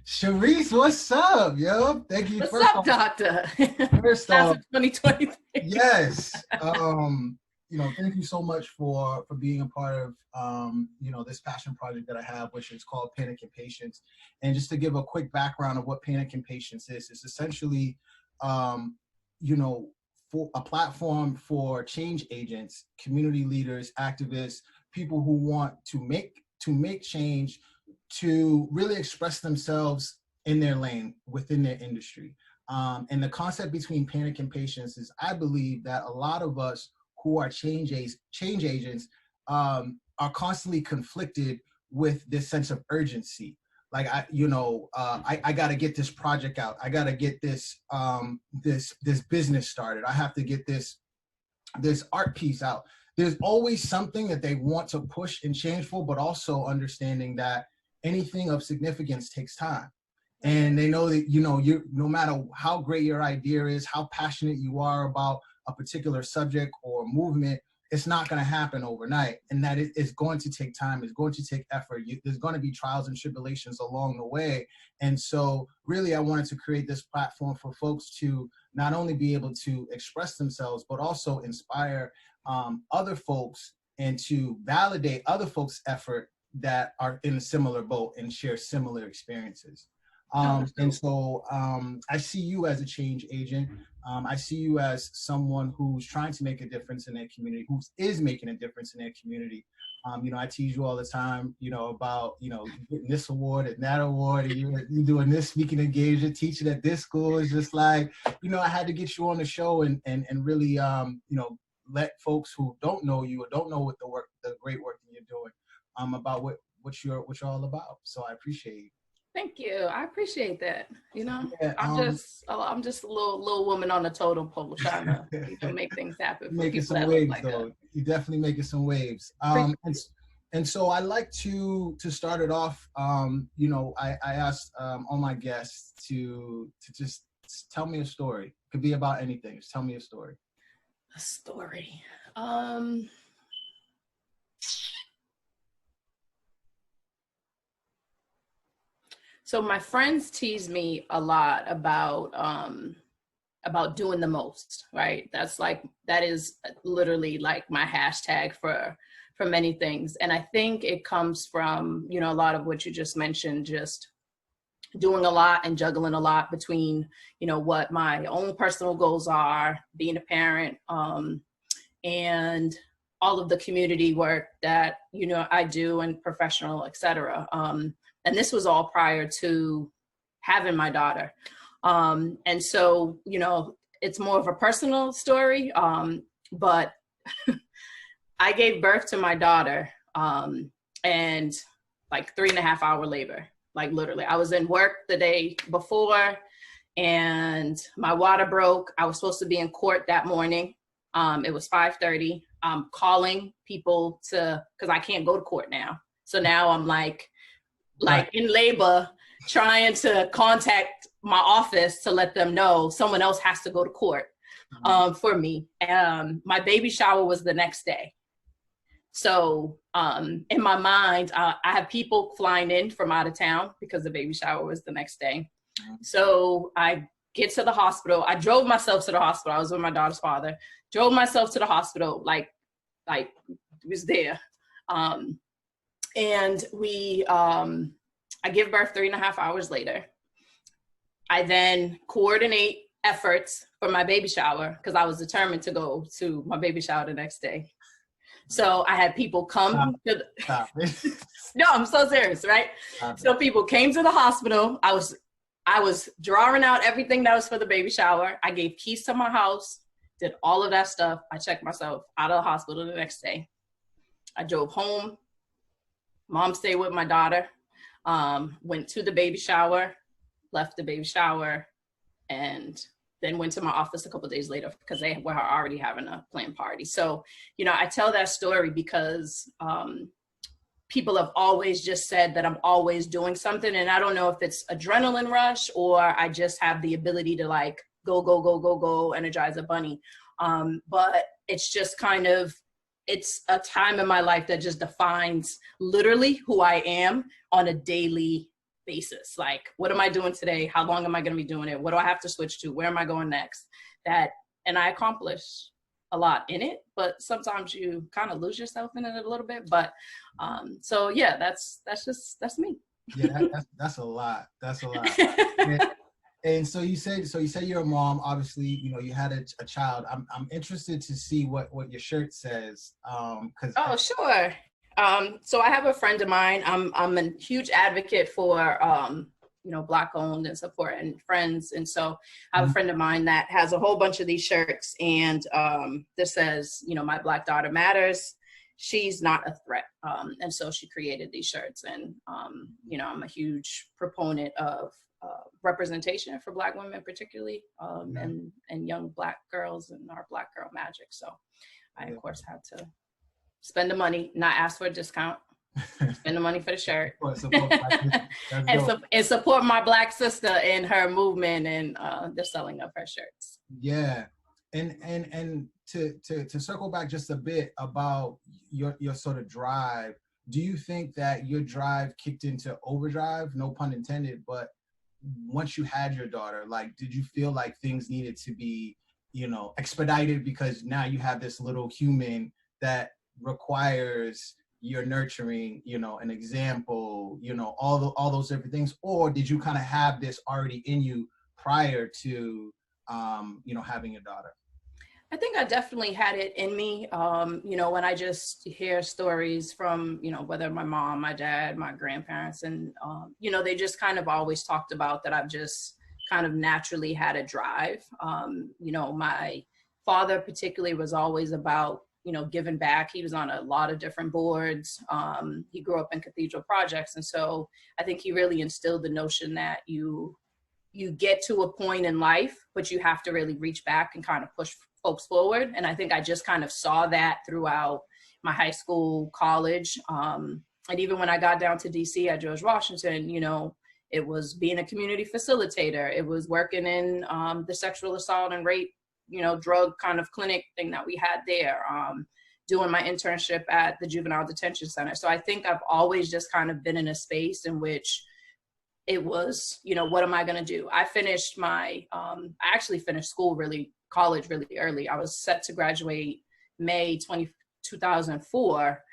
Sheriece, what's up, yo? Thank you. What's up, doctor? First Class off, of 2023. yes. Thank you so much for being a part of this passion project that I have, which is called Panic and Patience. And just to give a quick background of what Panic and Patience is, it's essentially for a platform for change agents, community leaders, activists, people who want to make change, to really express themselves in their lane within their industry. And the concept between panic and patience is, I believe that a lot of us who are change agents are constantly conflicted with this sense of urgency. Like I got to get this project out. I got to get this this business started. I have to get this art piece out. There's always something that they want to push and change for, but also understanding that anything of significance takes time. And they know that, you no matter how great your idea is, how passionate you are about a particular subject or movement, it's not going to happen overnight. And that it's going to take time. It's going to take effort. There's going to be trials and tribulations along the way. And so really, I wanted to create this platform for folks to not only be able to express themselves, but also inspire other folks and to validate other folks' effort that are in a similar boat and share similar experiences. And so I see you as a change agent. I see you as someone who's trying to make a difference in their community, who is making a difference in their community. I tease you all the time, about, getting this award and that award, and you doing this speaking engagement, teaching at this school. Is just like, I had to get you on the show and really, let folks who don't know you or don't know what the great work that you're doing, about what you're all about. So I appreciate you. Thank you. I appreciate that. Yeah, I'm just a little woman on the totem pole trying to make things happen. Making some waves, like though. You're definitely making some waves. And so I like to start it off. I asked all my guests to just tell me a story. It could be about anything. Just tell me a story. A story. So my friends tease me a lot about doing the most, right? That is literally like my hashtag for many things. And I think it comes from, a lot of what you just mentioned, just doing a lot and juggling a lot between, what my own personal goals are, being a parent, and all of the community work that, I do, and professional, et cetera. And this was all prior to having my daughter. And so, it's more of a personal story, but I gave birth to my daughter and like 3.5 hour labor, like literally. I was in work the day before and my water broke. I was supposed to be in court that morning. It was 5:30. I'm calling people because I can't go to court now. So now I'm like in labor, trying to contact my office to let them know someone else has to go to court for me. My baby shower was the next day. So in my mind, I have people flying in from out of town because the baby shower was the next day. So I get to the hospital. I drove myself to the hospital. I was with my daughter's father. Drove myself to the hospital, like was there. And I give birth 3.5 hours later. I then coordinate efforts for my baby shower because I was determined to go to my baby shower the next day. So I had people come No, I'm so serious, right? So people came to the hospital. I was drawing out everything that was for the baby shower. I gave keys to my house, did all of that stuff. I checked myself out of the hospital the next day. I drove home. Mom stayed with my daughter. Went to the baby shower, left the baby shower, and then went to my office a couple of days later because they were already having a planned party. So, I tell that story because people have always just said that I'm always doing something. And I don't know if it's adrenaline rush or I just have the ability to like go, energize a bunny. But it's just it's a time in my life that just defines literally who I am on a daily basis. Like, what am I doing today? How long am I going to be doing it? What do I have to switch to? Where am I going next? And I accomplish a lot in it, but sometimes you kind of lose yourself in it a little bit. But so yeah, that's me. Yeah, that's a lot. That's a lot. And so you say you're a mom. Obviously, you had a child. I'm interested to see what your shirt says. Sure. So I have a friend of mine. I'm a huge advocate for Black owned and supporting friends. And so I have a friend of mine that has a whole bunch of these shirts, and this says, my Black daughter matters. She's not a threat. And so she created these shirts, and I'm a huge proponent of representation for Black women, particularly, and young Black girls and our Black girl magic. So I, of course, had to spend the money, not ask for a discount, spend the money for the shirt, and support my Black sister in her movement and the selling of her shirts. Yeah. And to circle back just a bit about your sort of drive, do you think that your drive kicked into overdrive, no pun intended, but once you had your daughter, like, did you feel like things needed to be, expedited because now you have this little human that requires your nurturing, an example, all those different things? Or did you kind of have this already in you prior to, having a daughter? I think I definitely had it in me. When I just hear stories from, whether my mom, my dad, my grandparents, and, they just kind of always talked about that I've just kind of naturally had a drive. My father particularly was always about, giving back. He was on a lot of different boards. He grew up in cathedral projects. And so I think he really instilled the notion that you get to a point in life, but you have to really reach back and kind of push folks forward. And I think I just kind of saw that throughout my high school, college. And even when I got down to DC at George Washington, it was being a community facilitator. It was working in the sexual assault and rape, drug kind of clinic thing that we had there, doing my internship at the Juvenile Detention Center. So I think I've always just kind of been in a space in which it was, what am I going to do? I actually finished college really early. I was set to graduate May 2004.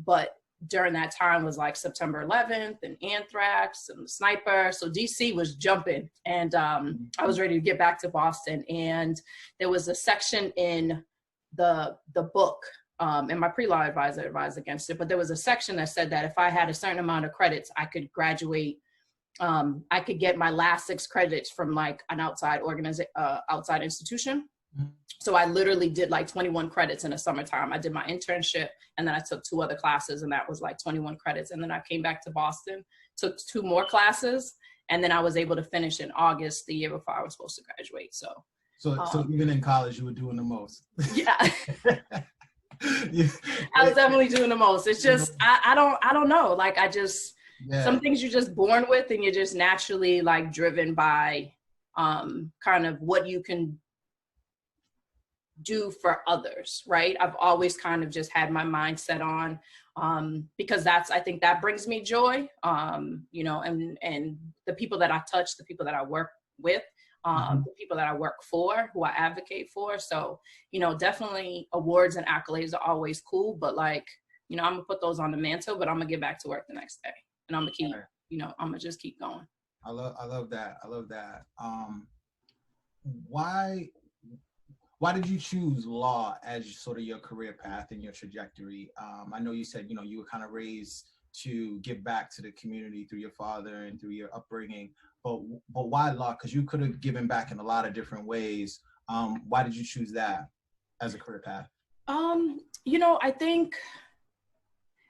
But during that time was like September 11th and anthrax and the sniper. So DC was jumping, and I was ready to get back to Boston. And there was a section in the book, and my pre-law advisor advised against it, but there was a section that said that if I had a certain amount of credits, I could graduate. I could get my last 6 credits from like an outside institution. So I literally did like 21 credits in the summertime. I did my internship, and then I took 2 other classes, and that was like 21 credits. And then I came back to Boston, took 2 more classes, and then I was able to finish in August, the year before I was supposed to graduate. So even in college, you were doing the most. Yeah. I was definitely doing the most. It's just, I don't know. Like, some things you're just born with, and you're just naturally like driven by kind of what you can do for others, right? I've always kind of just had my mind set on, because I think that brings me joy, and the people that I touch, the people that I work with, the people that I work for, who I advocate for. So, definitely awards and accolades are always cool, but like, I'm gonna put those on the mantle, but I'm gonna get back to work the next day, and I'm gonna keep, I'm gonna just keep going. I love that. I love that. Why did you choose law as sort of your career path and your trajectory? I know you said, you were kind of raised to give back to the community through your father and through your upbringing, but why law? Because you could have given back in a lot of different ways. Why did you choose that as a career path?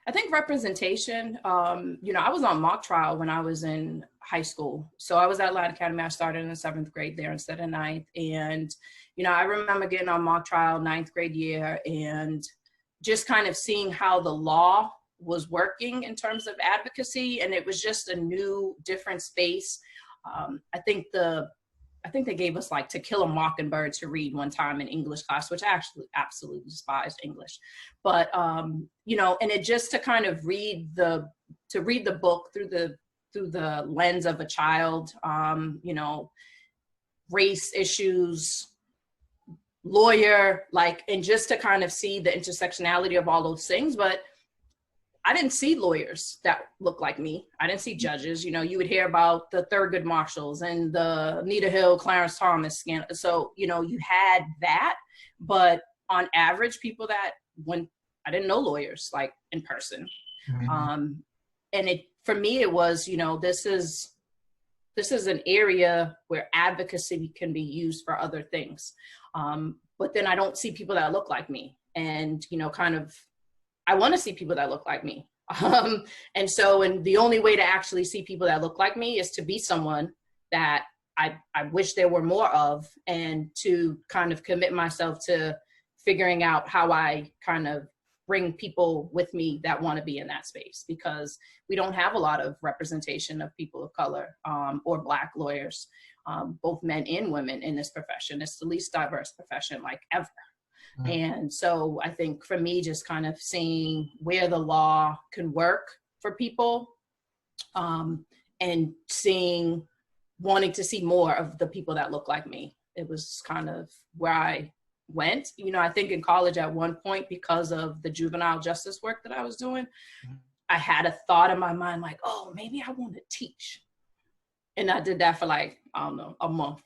I think representation, I was on mock trial when I was in high school. So I was at Latin Academy. I started in the 7th grade there instead of 9th. And, I remember getting on mock trial 9th grade year and just kind of seeing how the law was working in terms of advocacy. And it was just a new, different space. I think they gave us like To Kill a Mockingbird to read one time in English class, which I actually absolutely despised English. But, and it just to kind of read the book through through the lens of a child, you know, race issues, lawyer, like, and just to kind of see the intersectionality of all those things. But I didn't see lawyers that look like me. I didn't see judges. You know, you would hear about the Thurgood Marshalls and the Anita Hill, Clarence Thomas scandal. So, you know, you had that, but on average, people that when I didn't know lawyers like in person. And it, for me, it was, you know, this is an area where advocacy can be used for other things. But then I don't see people that look like me, and, you know, kind of, I want to see people that look like me. And the only way to actually see people that look like me is to be someone that I wish there were more of, and to kind of commit myself to figuring out how I kind of bring people with me that want to be in that space, because we don't have a lot of representation of people of color or Black lawyers, both men and women in this profession. It's the least diverse profession like ever. And so I think for me, just kind of seeing where the law can work for people, and wanting to see more of the people that look like me. It was kind of where I went. You know, I think in college at one point, because of the juvenile justice work that I was doing, I had a thought in my mind like, oh, maybe I want to teach. And I did that for like, I don't know, a month.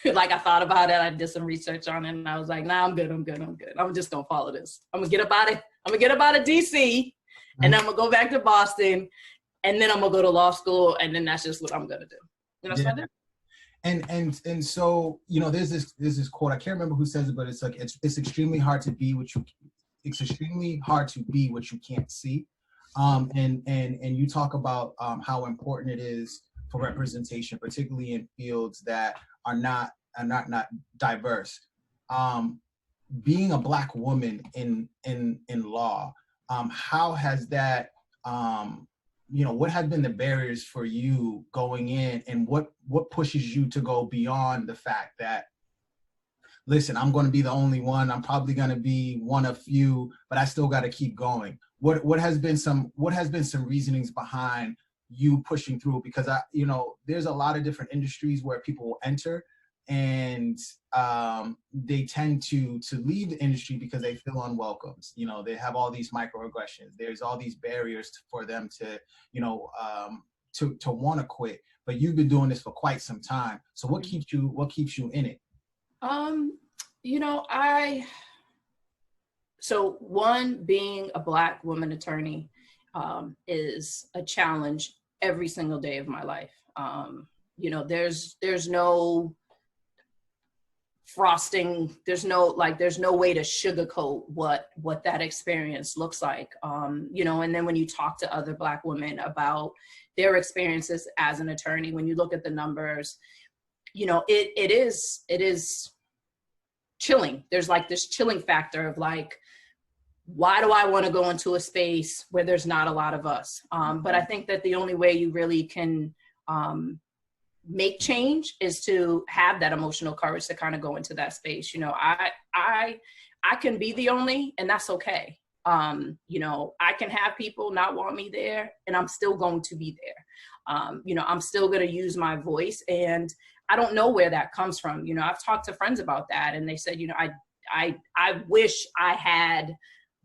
Like, I thought about it, I did some research on it, and I was like, nah, I'm good. I'm just gonna follow this. I'm gonna get up out of DC, and then I'm gonna go back to Boston, and then I'm gonna go to law school, and then that's just what I'm gonna do. And that's what I did. And so, you know, there's this quote, I can't remember who says it, but it's like, it's extremely hard to be what you can't see. And you talk about how important it is for representation, particularly in fields that are not diverse. Being a Black woman in law, how has that, you know, what have been the barriers for you going in, and what pushes you to go beyond the fact that, listen, I'm going to be the only one, I'm probably going to be one of few, but I still got to keep going? What has been some reasonings behind you pushing through? Because you know, there's a lot of different industries where people will enter, and they tend to leave the industry because they feel unwelcome. You know, they have all these microaggressions. There's all these barriers for them to, you know, to want to quit. But you've been doing this for quite some time. So what keeps you in it? You know, so one, being a Black woman attorney is a challenge every single day of my life. You know, there's no frosting, there's no way to sugarcoat what that experience looks like. You know, and then when you talk to other Black women about their experiences as an attorney, when you look at the numbers, you know, it is chilling. There's like this chilling factor of like, why do I want to go into a space where there's not a lot of us? But I think that the only way you really can make change is to have that emotional courage to kind of go into that space. You know, I can be the only, and that's okay. You know, I can have people not want me there, and I'm still going to be there. You know, I'm still going to use my voice, and I don't know where that comes from. You know, I've talked to friends about that, and they said, you know, I wish I had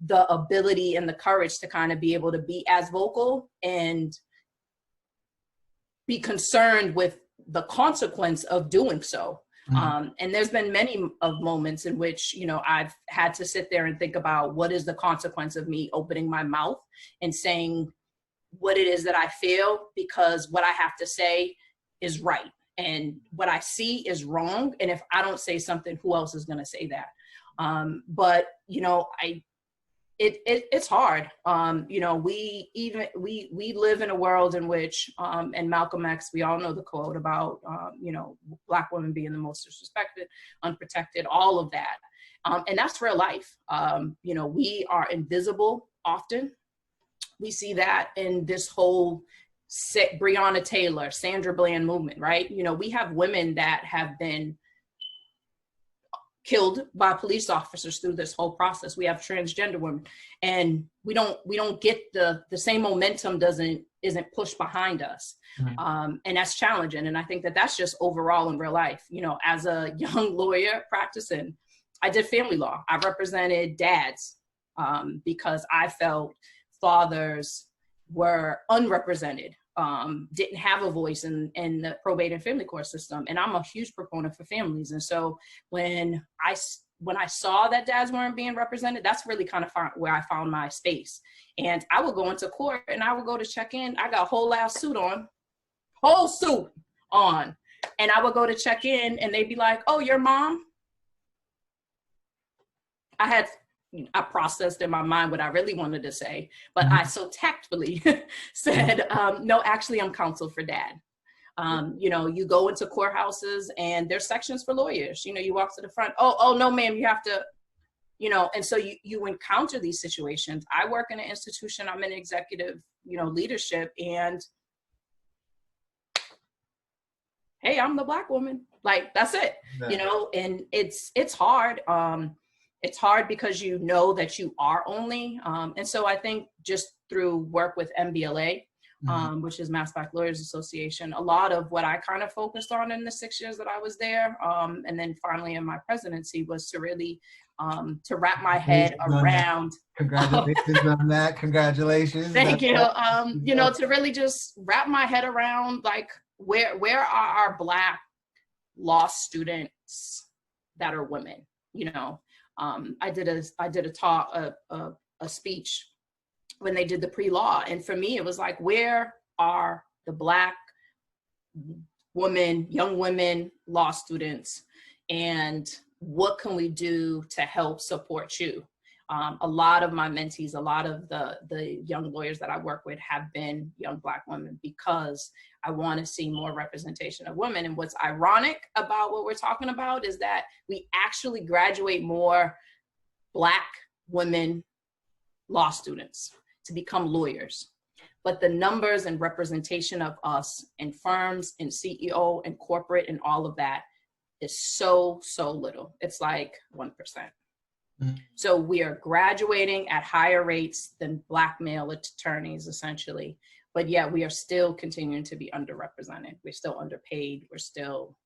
the ability and the courage to kind of be able to be as vocal and be concerned with the consequence of doing so. And there's been many of moments in which, you know, I've had to sit there and think about what is the consequence of me opening my mouth and saying what it is that I feel, because what I have to say is right and what I see is wrong. And if I don't say something, who else is going to say that? But, you know, it's hard. You know, we live in a world in which, and Malcolm X, we all know the quote about, you know, Black women being the most disrespected, unprotected, all of that. And that's real life. You know, we are invisible often. We see that in this whole Breonna Taylor, Sandra Bland movement, right? You know, we have women that have been killed by police officers through this whole process. We have transgender women, and we don't get the same momentum doesn't isn't pushed behind us. Mm-hmm. And that's challenging. And I think that that's just overall in real life. You know, as a young lawyer practicing, I did family law. I represented dads because I felt fathers were unrepresented, didn't have a voice in the probate and family court system. And I'm a huge proponent for families. And so when I saw that dads weren't being represented, that's really kind of where I found my space. And I would go into court and I would go to check in. I got a whole ass suit on, whole suit on. And I would go to check in and they'd be like, "Oh, your mom?" I processed in my mind what I really wanted to say, but I so tactfully said, "No, actually I'm counsel for dad." You know, you go into courthouses and there's sections for lawyers. You know, you walk to the front. Oh, no, ma'am, you have to, you know, and so you encounter these situations. I work in an institution, I'm in executive, you know, leadership, and hey, I'm the Black woman. Like, that's it, you know, and it's hard. It's hard because you know that you are only. And so I think just through work with MBLA, which is Mass Black Lawyers Association, a lot of what I kind of focused on in the 6 years that I was there, and then finally in my presidency, was to really to wrap my head around. Congratulations on that. Congratulations. Thank you. You know, to really just wrap my head around, like, where are our Black law students that are women? You know, I did a talk, a speech when they did the pre-law, and for me it was like, where are the Black women, young women law students, and what can we do to help support you? A lot of my mentees, a lot of the young lawyers that I work with have been young Black women, because I want to see more representation of women. And what's ironic about what we're talking about is that we actually graduate more Black women law students to become lawyers. But the numbers and representation of us in firms, in CEO, and corporate, and all of that is so little. It's like 1%. So we are graduating at higher rates than Black male attorneys, essentially. But yet we are still continuing to be underrepresented. We're still underpaid. We're still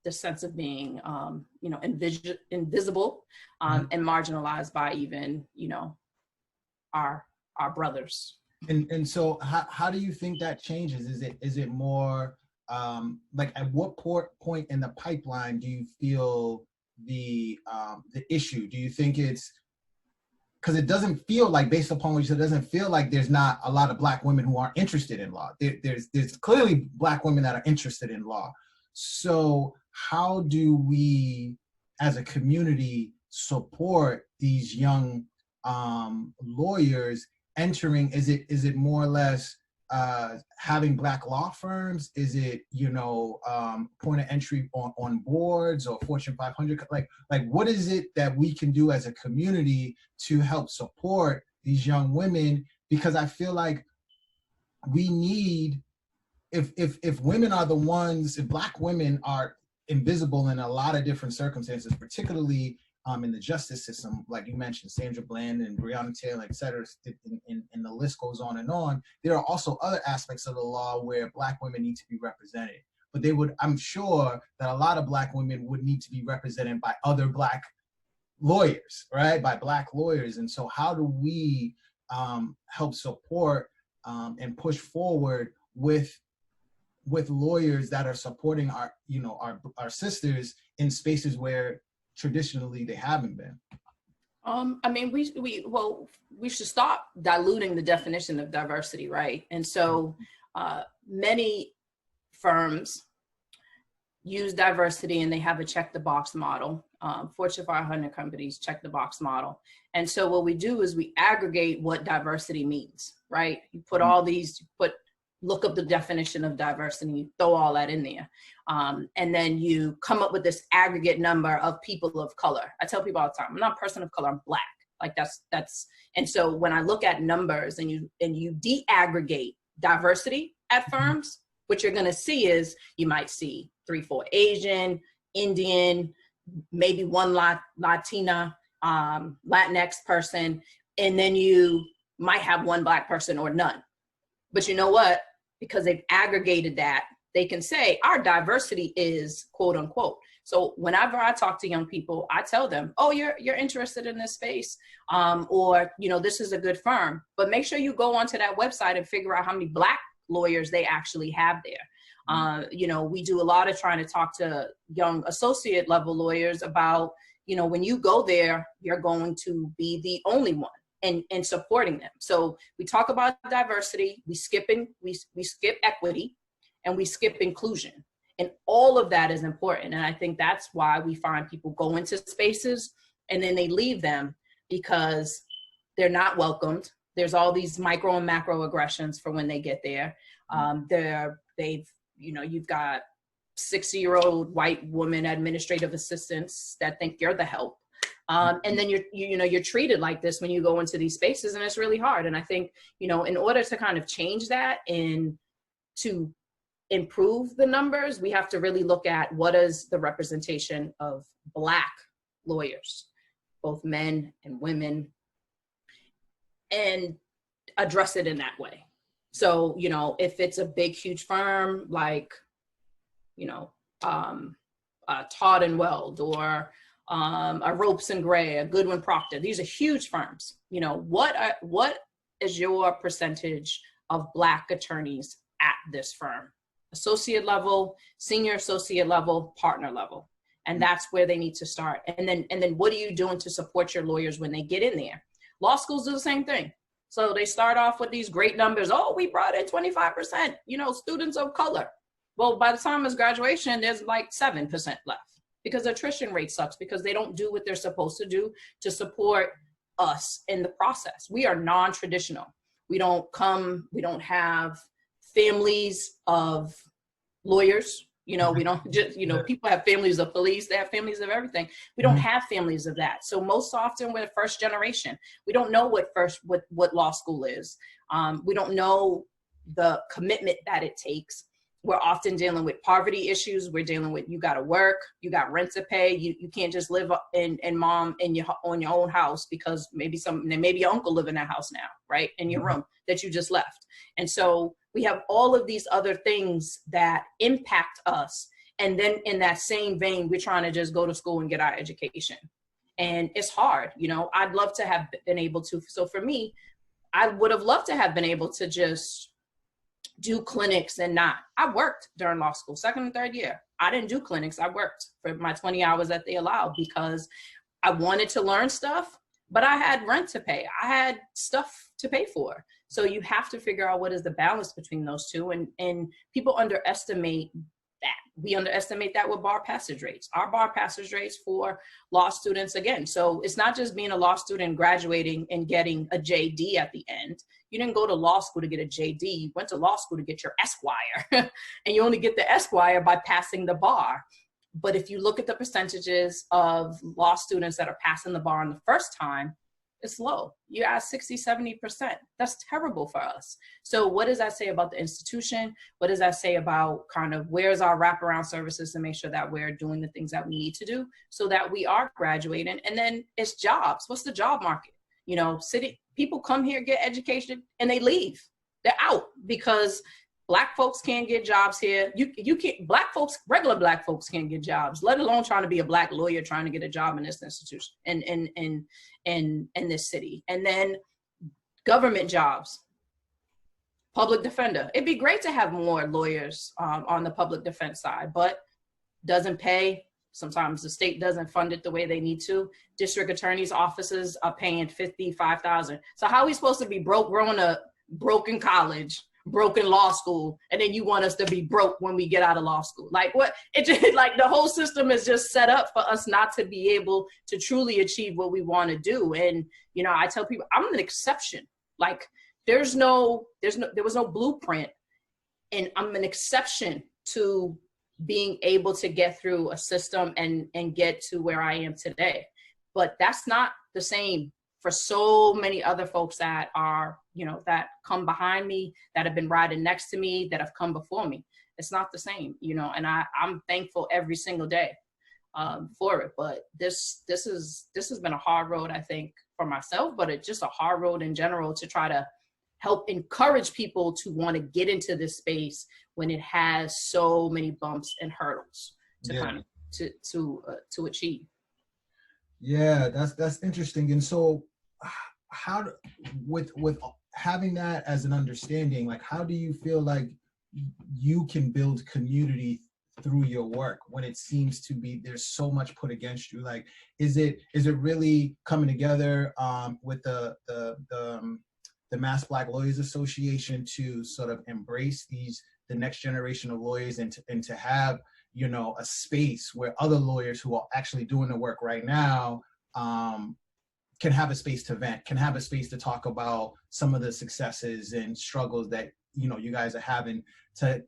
the sense of being, you know, invisible and marginalized by even, you know, our brothers. And so how do you think that changes? Is it more like, at what point in the pipeline do you feel the issue? Do you think it's because it doesn't feel like, based upon what you said, it doesn't feel like there's not a lot of Black women who aren't interested in law. There's clearly Black women that are interested in law. So how do we as a community support these young lawyers entering? Is it more or less having Black law firms? Is it, you know, point of entry on boards or Fortune 500? Like what is it that we can do as a community to help support these young women? Because I feel like we need, if women are the ones, if Black women are invisible in a lot of different circumstances, particularly in the justice system, like you mentioned, Sandra Bland and Breonna Taylor, et cetera, and the list goes on and on. There are also other aspects of the law where Black women need to be represented. But I'm sure that a lot of Black women would need to be represented by other Black lawyers, right? By Black lawyers. And so how do we help support and push forward with lawyers that are supporting our, you know, our sisters in spaces where traditionally they haven't been? I mean, we should stop diluting the definition of diversity, right? And so many firms use diversity and they have a check the box model. Fortune 500 companies check the box model. And so what we do is we aggregate what diversity means, right? You put all these, look up the definition of diversity, you throw all that in there. And then you come up with this aggregate number of people of color. I tell people all the time, I'm not a person of color, I'm Black. Like that's, and so when I look at numbers and you de-aggregate diversity at firms, what you're gonna see is, you might see 3-4 Asian, Indian, maybe one Latina, Latinx person, and then you might have one Black person or none. But you know what? Because they've aggregated that, they can say our diversity is quote unquote. So whenever I talk to young people, I tell them, oh, you're interested in this space, or, you know, this is a good firm, but make sure you go onto that website and figure out how many Black lawyers they actually have there. You know, we do a lot of trying to talk to young associate level lawyers about, you know, when you go there, you're going to be the only one, and supporting them. So we talk about diversity, we skip equity, and we skip inclusion. And all of that is important. And I think that's why we find people go into spaces and then they leave them because they're not welcomed. There's all these micro and macro aggressions for when they get there. You've got 60-year-old white woman administrative assistants that think you're the help. And then you're treated like this when you go into these spaces, and it's really hard. And I think, you know, in order to kind of change that and to improve the numbers, we have to really look at what is the representation of Black lawyers, both men and women, and address it in that way. So, you know, if it's a big, huge firm like, you know, Todd and Weld, or a Ropes and Gray, a Goodwin Proctor, these are huge firms. You know, what is your percentage of Black attorneys at this firm? Associate level, senior associate level, partner level. And that's where they need to start. And then what are you doing to support your lawyers when they get in there? Law schools do the same thing. So they start off with these great numbers. Oh, we brought in 25%, you know, students of color. Well, by the time it's graduation, there's like 7% left, because attrition rate sucks, because they don't do what they're supposed to do to support us in the process. We are non-traditional. We don't have families of lawyers. You know, we don't just, you know, people have families of police, they have families of everything. We don't have families of that. So most often we're first generation. We don't know what law school is. We don't know the commitment that it takes. We're often dealing with poverty issues. We're dealing with, you got to work, you got rent to pay. You can't just live on your own house, because maybe your uncle live in that house now, right? In your room that you just left. And so we have all of these other things that impact us. And then in that same vein, we're trying to just go to school and get our education. And it's hard, you know. I'd love to have been able to. So for me, I would have loved to have been able to just do clinics and not. I worked during law school, second and third year. I didn't do clinics. I worked for my 20 hours that they allowed, because I wanted to learn stuff, but I had rent to pay. I had stuff to pay for. So you have to figure out what is the balance between those two. And people underestimate that. We underestimate that with bar passage rates. Our bar passage rates for law students, again, so it's not just being a law student, graduating and getting a JD at the end. You didn't go to law school to get a JD. You went to law school to get your Esquire. And you only get the Esquire by passing the bar. But if you look at the percentages of law students that are passing the bar on the first time, it's low. You're at 60, 70%. That's terrible for us. So what does that say about the institution? What does that say about kind of where's our wraparound services to make sure that we're doing the things that we need to do so that we are graduating? And then it's jobs. What's the job market? You know, people come here, get education, and they leave. They're out because Black folks can't get jobs here. You can't, regular Black folks can't get jobs, let alone trying to be a Black lawyer trying to get a job in this institution in this city. And then government jobs, public defender. It'd be great to have more lawyers on the public defense side, but doesn't pay. Sometimes the state doesn't fund it the way they need to. District attorneys' offices are paying $55,000. So how are we supposed to be broke, growing up, broke in college, broken law school, and then you want us to be broke when we get out of law school? Like what? It just, like the whole system is just set up for us not to be able to truly achieve what we want to do. And you know, I tell people I'm an exception. Like there was no blueprint, and I'm an exception to being able to get through a system and get to where I am today. But that's not the same for so many other folks that are, you know, that come behind me, that have been riding next to me, that have come before me. It's not the same, you know, and I'm thankful every single day for it. But this has been a hard road, I think, for myself, but it's just a hard road in general to try to help encourage people to want to get into this space when it has so many bumps and hurdles to kind of to achieve. Yeah, that's interesting. And so how with having that as an understanding, like how do you feel like you can build community through your work when it seems to be there's so much put against you? Like is it really coming together with the Mass Black Lawyers Association to sort of embrace the next generation of lawyers and to have, you know, a space where other lawyers who are actually doing the work right now can have a space to vent, can have a space to talk about some of the successes and struggles that, you know, you guys are having to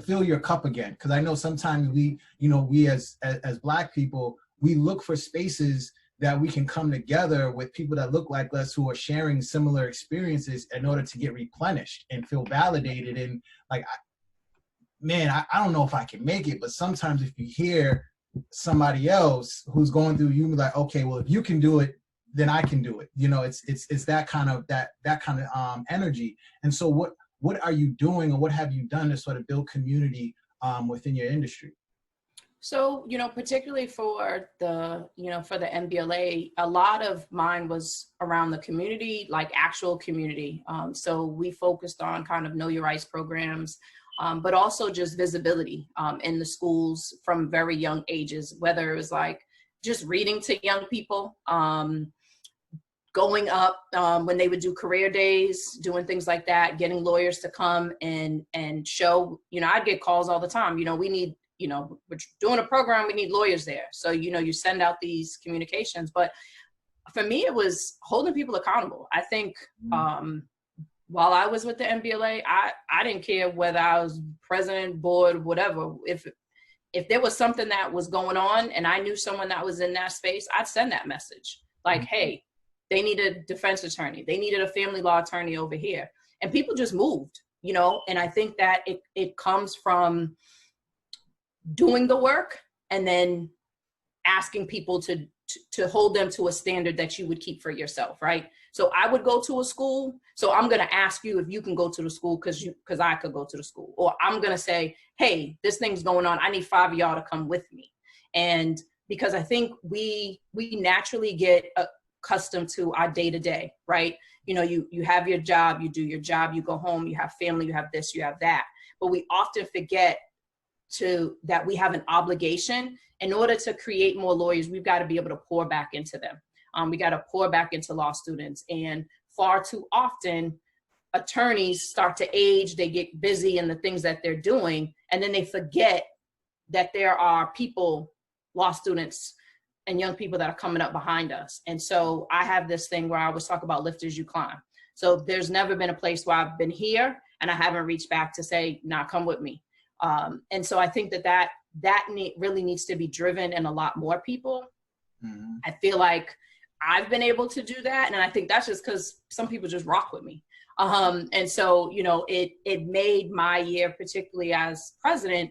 fill your cup again? Because I know sometimes we as Black people, we look for spaces that we can come together with people that look like us who are sharing similar experiences in order to get replenished and feel validated. And like, I don't know if I can make it, but sometimes if you hear somebody else who's going through, you be like, okay, well, if you can do it, then I can do it. You know, it's that kind of energy. And so what are you doing, or what have you done to sort of build community within your industry? So, you know, particularly for the MBLA, a lot of mine was around the community, like actual community. So we focused on kind of know your rights programs, but also just visibility in the schools from very young ages, whether it was like just reading to young people, going up when they would do career days, doing things like that, getting lawyers to come and show, you know, I'd get calls all the time, you know, we need, you know, we're doing a program, we need lawyers there. So, you know, you send out these communications. But for me, it was holding people accountable. I think while I was with the MBLA, I didn't care whether I was president, board, whatever. If there was something that was going on and I knew someone that was in that space, I'd send that message. Like, hey, they need a defense attorney. They needed a family law attorney over here. And people just moved, you know, and I think that it comes from doing the work and then asking people to hold them to a standard that you would keep for yourself, right? So I would go to a school, so I'm gonna ask you if you can go to the school because I could go to the school. Or I'm gonna say, hey, this thing's going on, I need 5 of y'all to come with me. And because I think we naturally get accustomed to our day-to-day, right? You know, you have your job, you do your job, you go home, you have family, you have this, you have that. But we often forget that we have an obligation. In order to create more lawyers, we've got to be able to pour back into them. We got to pour back into law students. And far too often, attorneys start to age, they get busy in the things that they're doing, and then they forget that there are people, law students, and young people that are coming up behind us. And so I have this thing where I always talk about lift as you climb. So there's never been a place where I've been here and I haven't reached back to say, nah, come with me. And so I think that really needs to be driven in a lot more people. Mm-hmm. I feel like I've been able to do that. And I think that's just because some people just rock with me. And so, you know, it made my year, particularly as president,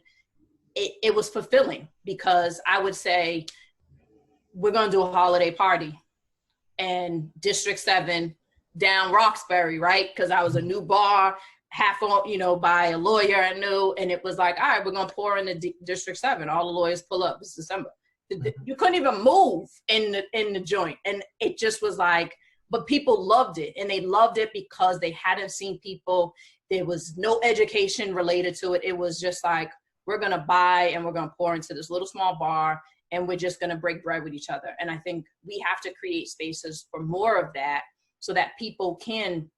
it was fulfilling, because I would say, we're going to do a holiday party and District 7 down Roxbury, right? Because I was a new bar, half on, you know, by a lawyer I knew, and it was like, all right, we're going to pour in the District 7. All the lawyers pull up. It's December. You couldn't even move in the joint. And it just was like, but people loved it. And they loved it because they hadn't seen people. There was no education related to it. It was just like, we're going to buy and we're going to pour into this little small bar, and we're just going to break bread with each other. And I think we have to create spaces for more of that so that people can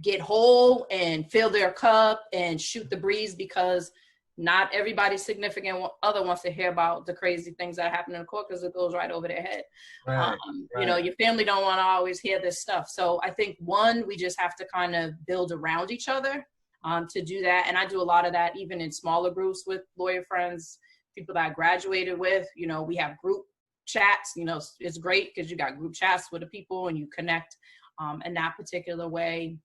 get whole and fill their cup and shoot the breeze, because not everybody's significant other wants to hear about the crazy things that happen in the court, because it goes right over their head. Right. You know, your family don't want to always hear this stuff. So I think, one, we just have to kind of build around each other to do that. And I do a lot of that even in smaller groups with lawyer friends, people that I graduated with. You know, we have group chats. You know, it's great because you got group chats with the people and you connect in that particular way.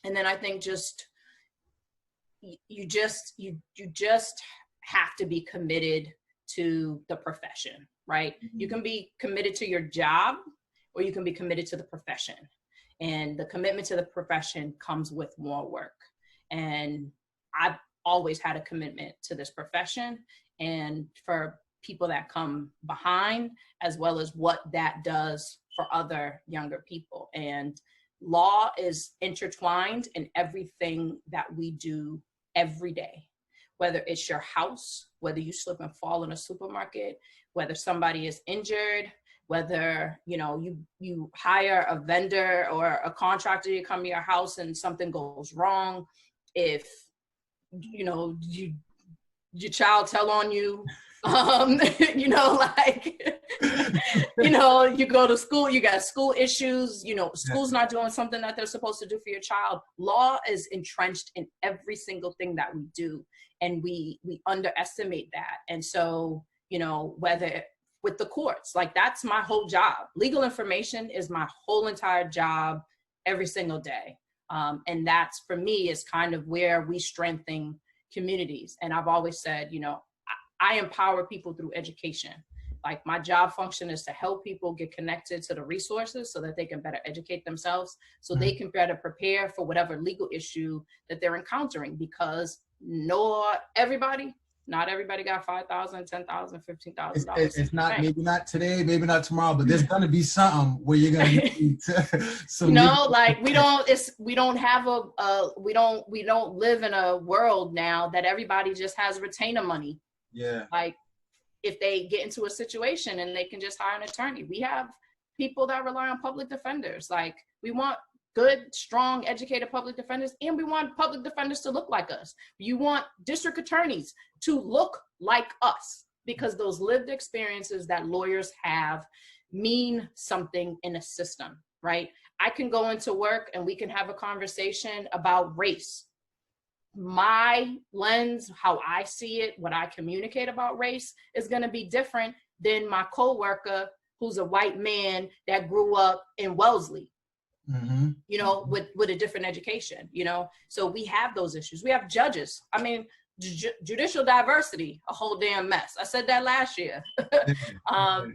And then I think just you just have to be committed to the profession, right? Mm-hmm. You can be committed to your job, or you can be committed to the profession. And the commitment to the profession comes with more work. And I've always had a commitment to this profession and for people that come behind, as well as what that does for other younger people. And law is intertwined in everything that we do every day, whether it's your house, whether you slip and fall in a supermarket, whether somebody is injured, whether, you know, you hire a vendor or a contractor to come to your house and something goes wrong, if, you know, your child tell on you, you know, like, you know, you go to school, you got school issues, you know, school's not doing something that they're supposed to do for your child. Law is entrenched in every single thing that we do, and we underestimate that. And so, you know, whether with the courts, like that's my whole job. Legal information is my whole entire job every single day. And that's, for me, is kind of where we strengthen communities. And I've always said, you know, I empower people through education. Like my job function is to help people get connected to the resources so that they can better educate themselves, so they can better prepare for whatever legal issue that they're encountering, because not everybody got $5,000, $10,000, $15,000. It's not, maybe not today, maybe not tomorrow, but there's gonna be something where you're gonna need some, you know, like we don't live in a world now that everybody just has retainer money. Yeah. Like if they get into a situation and they can just hire an attorney. We have people that rely on public defenders. Like we want good, strong, educated public defenders, and we want public defenders to look like us. You want district attorneys to look like us, because those lived experiences that lawyers have mean something in a system, right? I can go into work and we can have a conversation about race. My lens, how I see it, what I communicate about race is going to be different than my coworker who's a white man that grew up in Wellesley. You know, with a different education, you know. So we have those issues. We have judges. I mean, judicial diversity, a whole damn mess. I said that last year.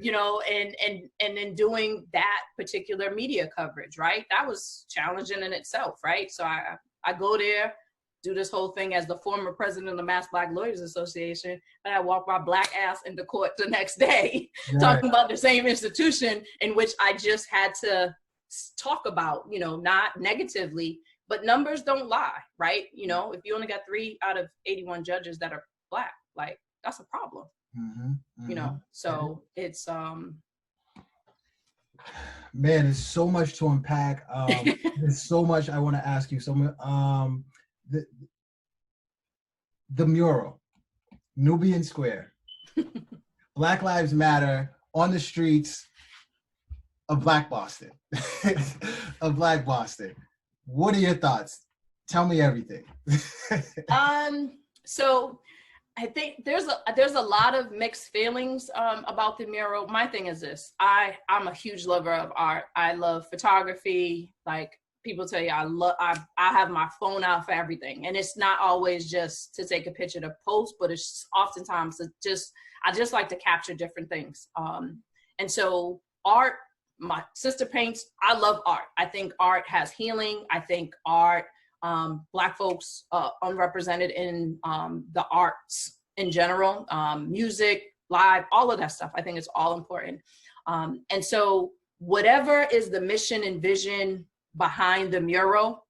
You know, and then doing that particular media coverage, right? That was challenging in itself, right? So I go there, do this whole thing as the former president of the Mass Black Lawyers Association, and I walk my black ass into court the next day, talking about the same institution in which I just had to talk about, you know, not negatively, but numbers don't lie, right? You know, if you only got 3 out of 81 judges that are black, like that's a problem. You know, so it's man, there's so much to unpack. There's so much I want to ask you. So the mural, Nubian Square, Black Lives Matter on the streets of Black Boston, of Black Boston. What are your thoughts? Tell me everything. So I think there's a lot of mixed feelings about the mural. My thing is this: I'm a huge lover of art. I love photography. Like people tell you, I have my phone out for everything, and it's not always just to take a picture to post, but it's oftentimes I just like to capture different things. And so art. My sister paints. I love art. I think art has healing. I think art, Black folks unrepresented in the arts in general, music, live, all of that stuff. I think it's all important. And so whatever is the mission and vision behind the mural,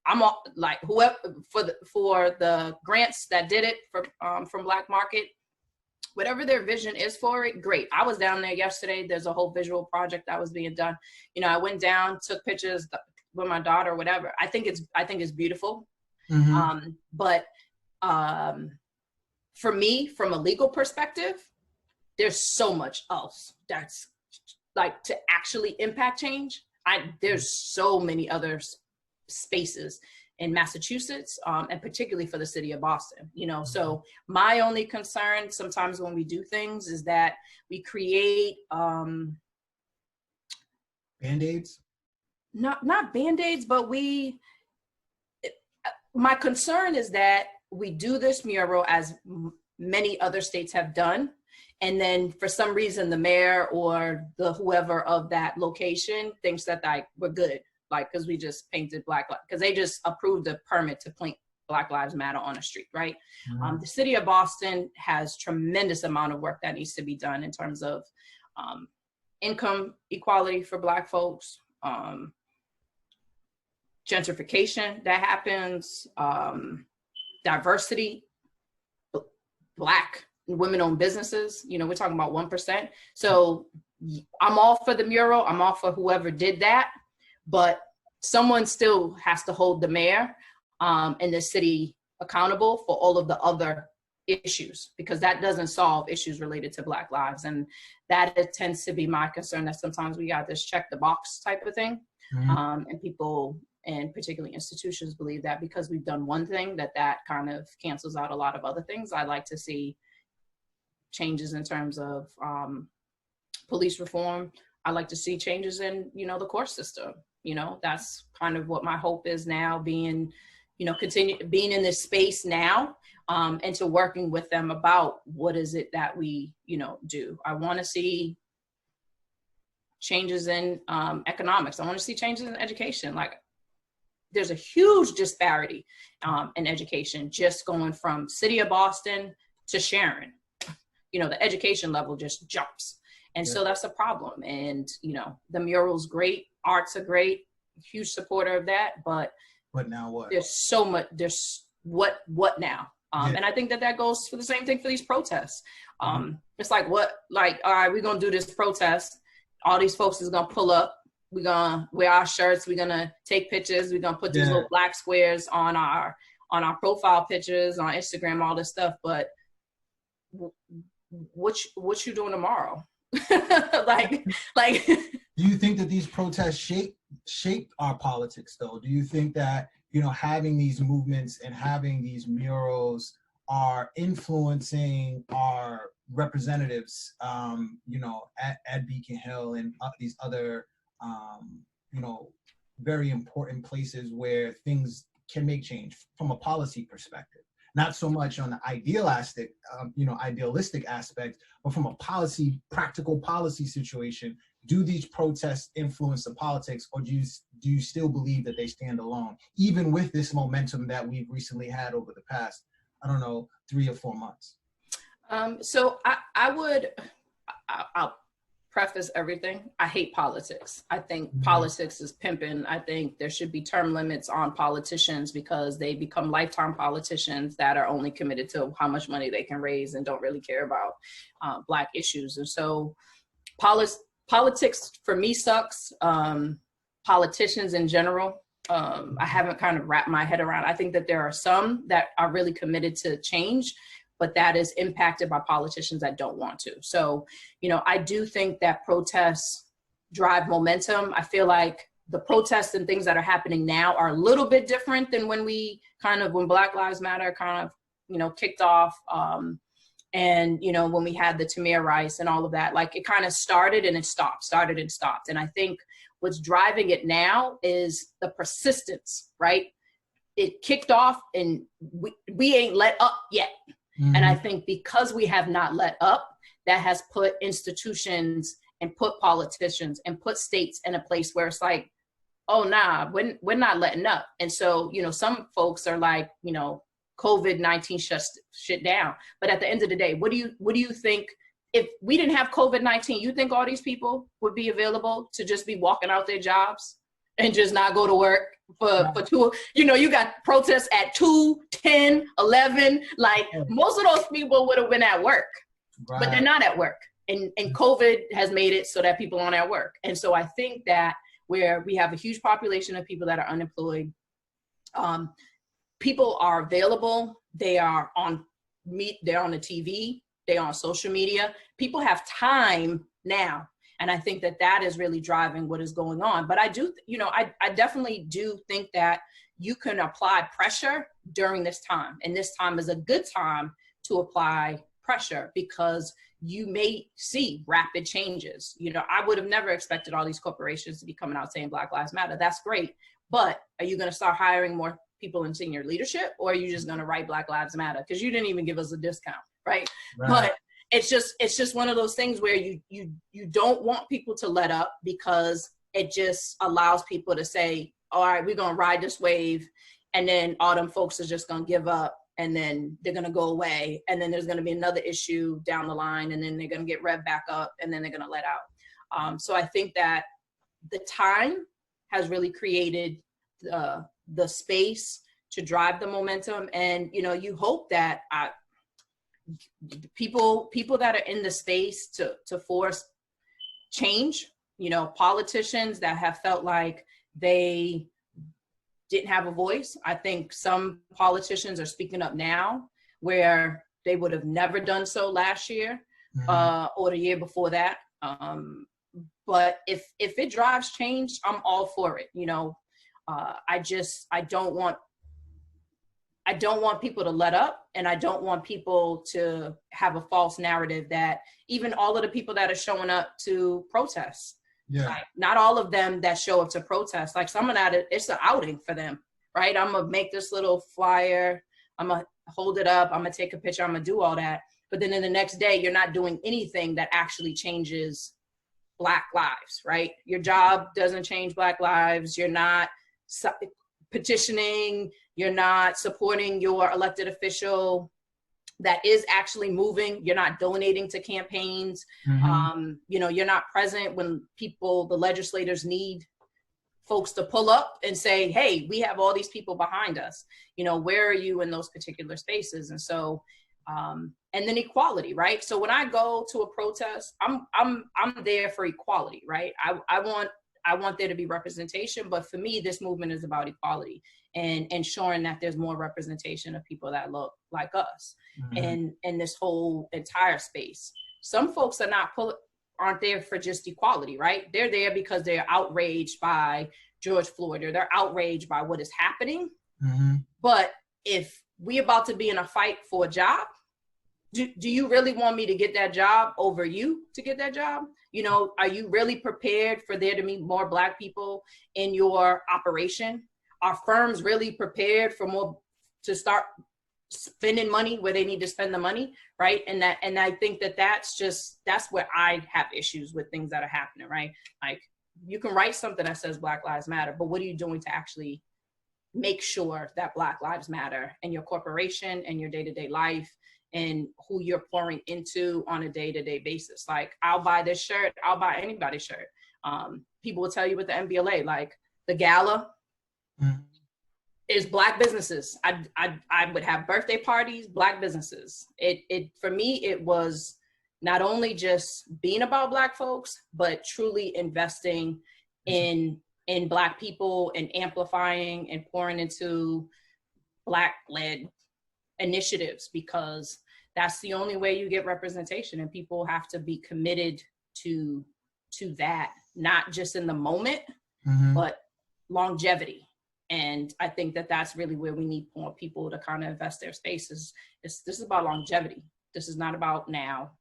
I'm all, like whoever for the grants that did it from Black Market, whatever their vision is for it, great. I was down there yesterday. There's a whole visual project that was being done. You know, I went down, took pictures with my daughter, whatever. I think it's beautiful. But for me, from a legal perspective, there's so much else that's like to actually impact change. There's so many other spaces in Massachusetts, and particularly for the city of Boston, you know. So my only concern sometimes when we do things is that we create Band-Aids? Not Band-Aids, but my concern is that we do this mural as many other states have done, and then for some reason the mayor or the whoever of that location thinks that like we're good. like, because we just painted because they just approved a permit to paint Black Lives Matter on a street, right? Mm-hmm. The city of Boston has tremendous amount of work that needs to be done in terms of income equality for Black folks, gentrification that happens, diversity, Black women-owned businesses. You know, we're talking about 1%. So I'm all for the mural. I'm all for whoever did that, but someone still has to hold the mayor and the city accountable for all of the other issues, because that doesn't solve issues related to Black lives. And that it tends to be my concern, that sometimes we got this check the box type of thing. Mm-hmm. And people, and particularly institutions, believe that because we've done one thing, that kind of cancels out a lot of other things. I like to see changes in terms of police reform. I like to see changes in, you know, the court system. You know, that's kind of what my hope is now, being, you know, continue being in this space now, and to working with them about what is it that we, you know, do. I want to see changes in economics. I want to see changes in education. Like, there's a huge disparity in education, just going from city of Boston to Sharon. You know, the education level just jumps. And so that's a problem. And, you know, the mural's great, arts are great, huge supporter of that, but now what? There's so much, there's what now? And I think that goes for the same thing for these protests. It's like, what, like, all right, we're going to do this protest. All these folks is going to pull up. We're going to wear our shirts. We're going to take pictures. We're going to put these little Black squares on our profile pictures, on Instagram, all this stuff. But what you doing tomorrow? like Do you think that these protests shape our politics, though? Do you think that, you know, having these movements and having these murals are influencing our representatives, you know, at Beacon Hill and these other, you know, very important places where things can make change from a policy perspective? Not so much on the idealistic aspect, but from a practical policy situation. Do these protests influence the politics, or do you still believe that they stand alone, even with this momentum that we've recently had over the past, I don't know, 3 or 4 months? So I'll preface everything. I hate politics. I think politics is pimping. I think there should be term limits on politicians, because they become lifetime politicians that are only committed to how much money they can raise and don't really care about Black issues. And so politics for me sucks. Politicians in general, I haven't kind of wrapped my head around. I think that there are some that are really committed to change, but that is impacted by politicians that don't want to. So, you know, I do think that protests drive momentum. I feel like the protests and things that are happening now are a little bit different than when Black Lives Matter kind of, you know, kicked off. And, you know, when we had the Tamir Rice and all of that, like, it kind of started and it stopped. And I think what's driving it now is the persistence, right? It kicked off and we ain't let up yet. Mm-hmm. And I think because we have not let up, that has put institutions and put politicians and put states in a place where it's like, oh, nah, we're not letting up. And so, you know, some folks are like, you know, COVID-19 shuts shit down. But at the end of the day, what do you think, if we didn't have COVID-19, you think all these people would be available to just be walking out their jobs and just not go to work for 2, you know, you got protests at 2, 10, 11, like most of those people would have been at work, but they're not at work. And COVID has made it so that people aren't at work. And so I think that where we have a huge population of people that are unemployed, people are available, they're on the TV, they're on social media, people have time now. And I think that is really driving what is going on. But I do, you know, I definitely do think that you can apply pressure during this time. And this time is a good time to apply pressure, because you may see rapid changes. You know, I would have never expected all these corporations to be coming out saying Black Lives Matter. That's great. But are you going to start hiring more people in senior leadership, or are you just going to write Black Lives Matter? Because you didn't even give us a discount, right? But it's just one of those things where you don't want people to let up, because it just allows people to say, all right, we're going to ride this wave. And then all them folks are just going to give up, and then they're going to go away. And then there's going to be another issue down the line, and then they're going to get revved back up, and then they're going to let out. So I think that the time has really created the space to drive the momentum. And, you know, you hope that people that are in the space to force change, you know, politicians that have felt like they didn't have a voice. I think some politicians are speaking up now where they would have never done so last year, or the year before that. But if it drives change, I'm all for it. You know, I don't want people to let up, and I don't want people to have a false narrative that even all of the people that are showing up to protest, like, not all of them that show up to protest, like some of that, it's an outing for them, right? I'm gonna make this little flyer, I'm gonna hold it up, I'm gonna take a picture, I'm gonna do all that. But then in the next day, you're not doing anything that actually changes Black lives, right? Your job doesn't change Black lives. You're not petitioning, you're not supporting your elected official that is actually moving, you're not donating to campaigns, you know, you're not present when the legislators need folks to pull up and say, hey, we have all these people behind us, you know, where are you in those particular spaces? And so, and then equality, right? So when I go to a protest, I'm there for equality, right? I want there to be representation, but for me, this movement is about equality and ensuring that there's more representation of people that look like us in this whole entire space. Some folks aren't there for just equality, right? They're there because they're outraged by George Floyd, or they're outraged by what is happening. But if we about to be in a fight for a job, do you really want me to get that job over you to get that job? You know, are you really prepared for there to be more Black people in your operation? Are firms really prepared for more, to start spending money where they need to spend the money, right? And I think that's where I have issues with things that are happening, right? Like, you can write something that says Black Lives Matter, but what are you doing to actually make sure that Black Lives Matter in your corporation and your day-to-day life and who you're pouring into on a day-to-day basis? Like, I'll buy this shirt, I'll buy anybody's shirt. People will tell you with the MBLA, like the gala is Black businesses. I would have birthday parties, Black businesses. It for me, it was not only just being about Black folks, but truly investing in Black people and amplifying and pouring into Black-led initiatives, because that's the only way you get representation, and people have to be committed to that, not just in the moment, but longevity. And I think that that's really where we need more people to kind of invest their spaces. This is about longevity. This is not about now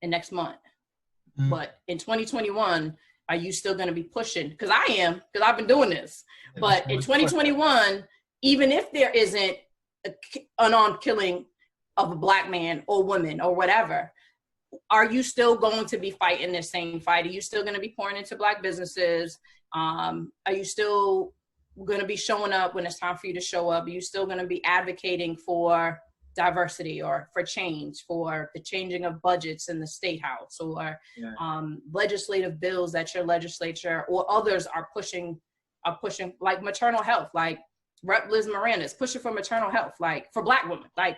and next month, but in 2021, are you still going to be pushing? Because I am, because I've been doing this. But in 2021, even if there isn't an unarmed killing of a Black man or woman or whatever, are you still going to be fighting the same fight? Are you still going to be pouring into Black businesses? Are you still going to be showing up when it's time for you to show up? Are you still going to be advocating for diversity or for change, for the changing of budgets in the state house, or legislative bills that your legislature or others are pushing, like maternal health, like Rep. Liz Miranda is pushing for maternal health, like for Black women, like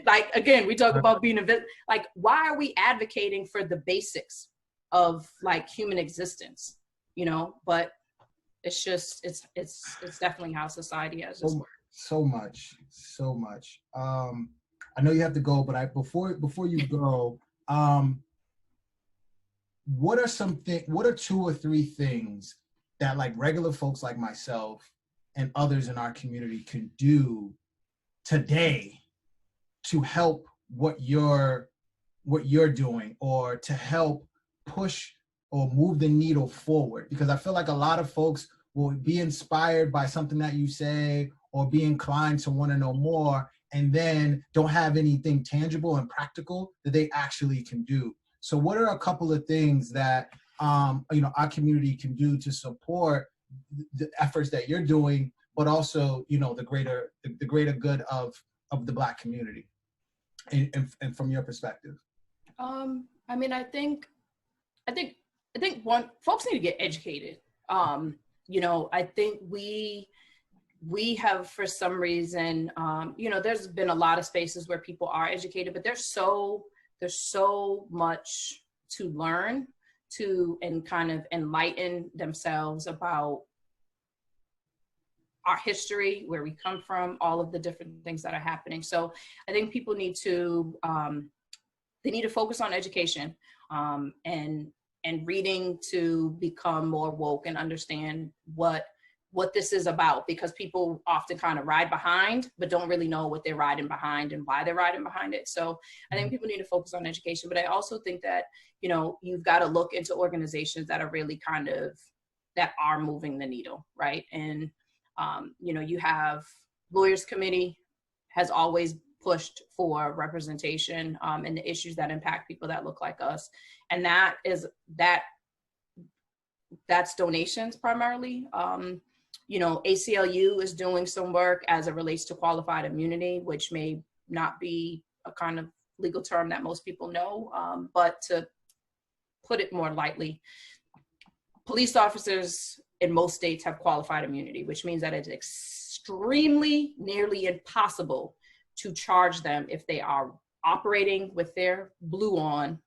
like, again, we talk about being like, why are we advocating for the basics of like human existence, you know? But it's just, it's definitely how society has just worked. So much. I know you have to go, but before you go, what are 2 or 3 things that like regular folks like myself and others in our community can do today to help what you're doing, or to help push or move the needle forward? Because I feel like a lot of folks will be inspired by something that you say or be inclined to want to know more, and then don't have anything tangible and practical that they actually can do. So what are a couple of things that our community can do to support the efforts that you're doing, but also, the greater good of the Black community, and from your perspective? I mean, I think one, folks need to get educated. I think we have, for some reason, there's been a lot of spaces where people are educated, but there's so much to learn and kind of enlighten themselves about our history, where we come from, all of the different things that are happening. So I think people need to, they need to focus on education, and reading to become more woke and understand what this is about, because people often kind of ride behind, but don't really know what they're riding behind and why they're riding behind it. So I think people need to focus on education, but I also think that, you've got to look into organizations that are really that are moving the needle, right? And, you have Lawyers Committee has always pushed for representation in the issues that impact people that look like us. And that's donations primarily. ACLU is doing some work as it relates to qualified immunity, which may not be a kind of legal term that most people know, but to put it more lightly, police officers in most states have qualified immunity, which means that it's extremely, nearly impossible to charge them if they are operating with their blue on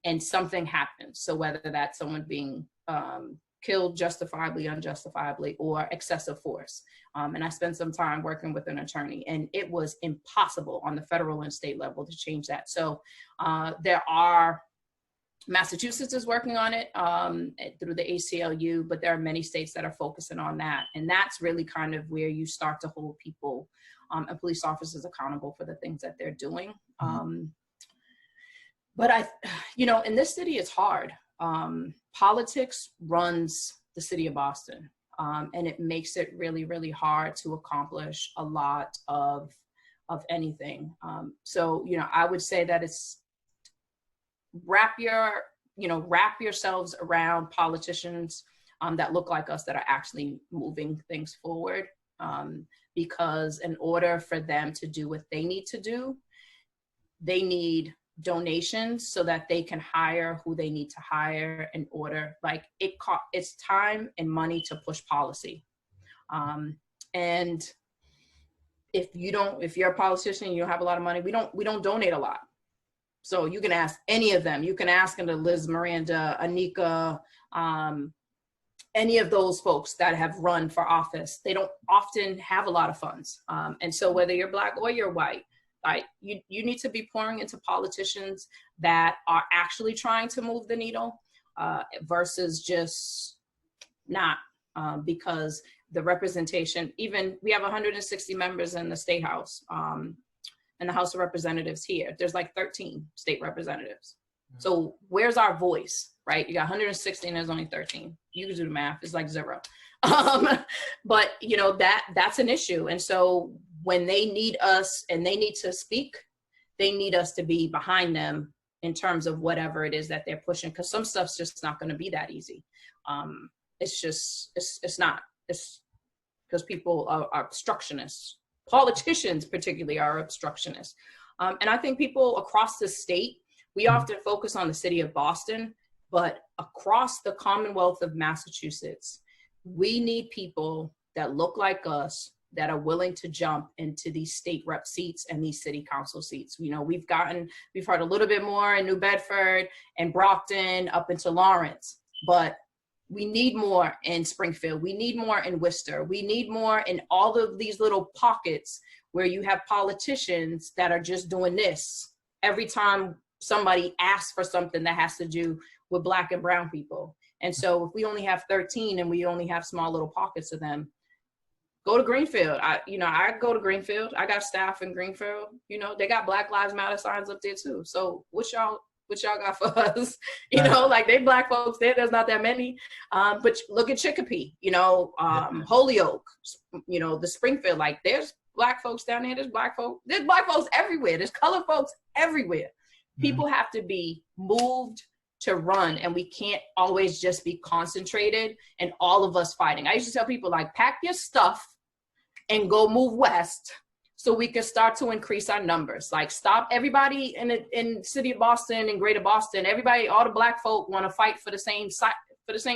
and something happens. So whether that's someone being killed justifiably, unjustifiably, or excessive force. And I spent some time working with an attorney, and it was impossible on the federal and state level to change that. So Massachusetts is working on it through the ACLU, but there are many states that are focusing on that. And that's really kind of where you start to hold people and police officers accountable for the things that they're doing. But in this city, it's hard. Politics runs the city of Boston, and it makes it really, really hard to accomplish a lot of anything. So, I would say that it's wrap yourselves around politicians that look like us, that are actually moving things forward. Because in order for them to do what they need to do, they need donations so that they can hire who they need to hire in order. Like it's time and money to push policy. And if you're a politician, you don't have a lot of money, we don't donate a lot. So you can ask any of them. You can ask them to Liz, Miranda, Anika, any of those folks that have run for office. They don't often have a lot of funds. And so whether you're Black or you're white, like you need to be pouring into politicians that are actually trying to move the needle versus just not, because the representation, even we have 160 members in the State House, and the House of Representatives here. There's like 13 state representatives. So where's our voice, right? You got 160 and there's only 13. You can do the math, it's like 0. But that's an issue. And so when they need us and they need to speak, they need us to be behind them in terms of whatever it is that they're pushing, because some stuff's just not going to be that easy. It's not. It's because people are obstructionists. Politicians particularly are obstructionists. And I think people across the state, we often focus on the city of Boston, but across the Commonwealth of Massachusetts, we need people that look like us, that are willing to jump into these state rep seats and these city council seats. We've heard a little bit more in New Bedford and Brockton up into Lawrence, but we need more in Springfield. We need more in Worcester. We need more in all of these little pockets where you have politicians that are just doing this every time somebody asks for something that has to do with Black and brown people. And so if we only have 13 and we only have small little pockets of them, go to Greenfield. I go to Greenfield. I got staff in Greenfield. They got Black Lives Matter signs up there too. So what y'all got for us? Like they Black folks there. There's not that many. But look at Chicopee. Holyoke. The Springfield. Like there's Black folks down there. There's Black folks everywhere. There's colored folks everywhere. People have to be moved to run, and we can't always just be concentrated and all of us fighting. I used to tell people, like, pack your stuff and go move west so we can start to increase our numbers. Like, stop everybody in the city of Boston and greater Boston, everybody, all the Black folk want to fight for the same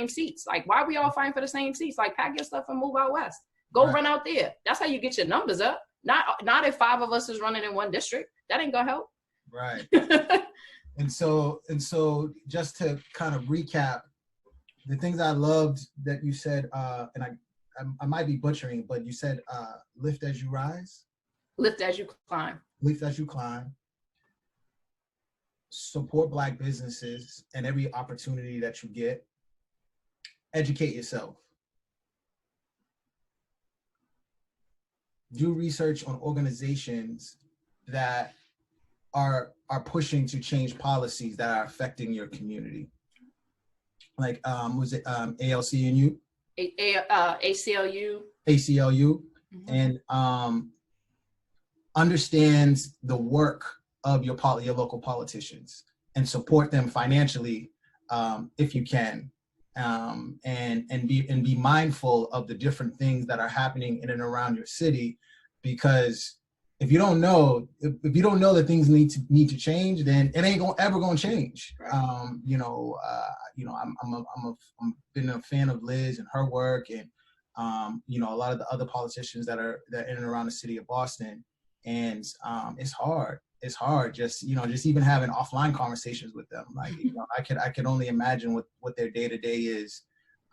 seats. Like, why are we all fighting for the same seats? Like, pack your stuff and move out west. Go run out there. That's how you get your numbers up. Not if 5 of us is running in one district. That ain't gonna help. Right. And so just to kind of recap, the things I loved that you said, and I might be butchering, but you said, lift as you rise. Lift as you climb. Lift as you climb. Support Black businesses and every opportunity that you get. Educate yourself. Do research on organizations that are pushing to change policies that are affecting your community. Like, was it ALCNU? ACLU. ACLU. Mm-hmm. And understands the work of your local politicians and support them financially if you can, and be mindful of the different things that are happening in and around your city, because if you don't know that things need to change, then it ain't ever gonna change. Right. I'm been a fan of Liz and her work, and a lot of the other politicians that are in and around the city of Boston, and it's hard. It's hard just even having offline conversations with them. Like, I could only imagine what their day to day is,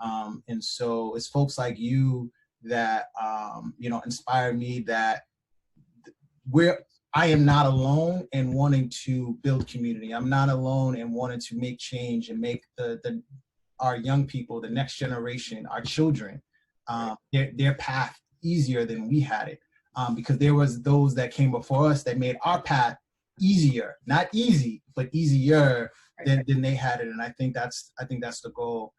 and so it's folks like you that inspire me, that I am not alone in wanting to build community. I'm not alone in wanting to make change and make our young people, the next generation, our children, their path easier than we had it. Because there was those that came before us that made our path easier, not easy, but easier than they had it. And I think that's the goal.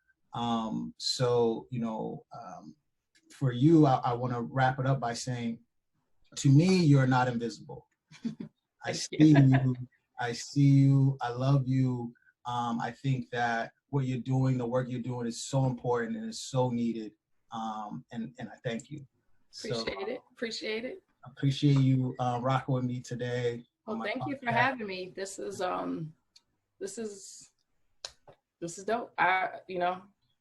For you, I want to wrap it up by saying, to me, you're not invisible. I see you. I love you. I think that what you're doing, the work you're doing, is so important and is so needed. And I thank you. Appreciate it. I appreciate you rocking with me today. Well, thank you for having me. This is dope.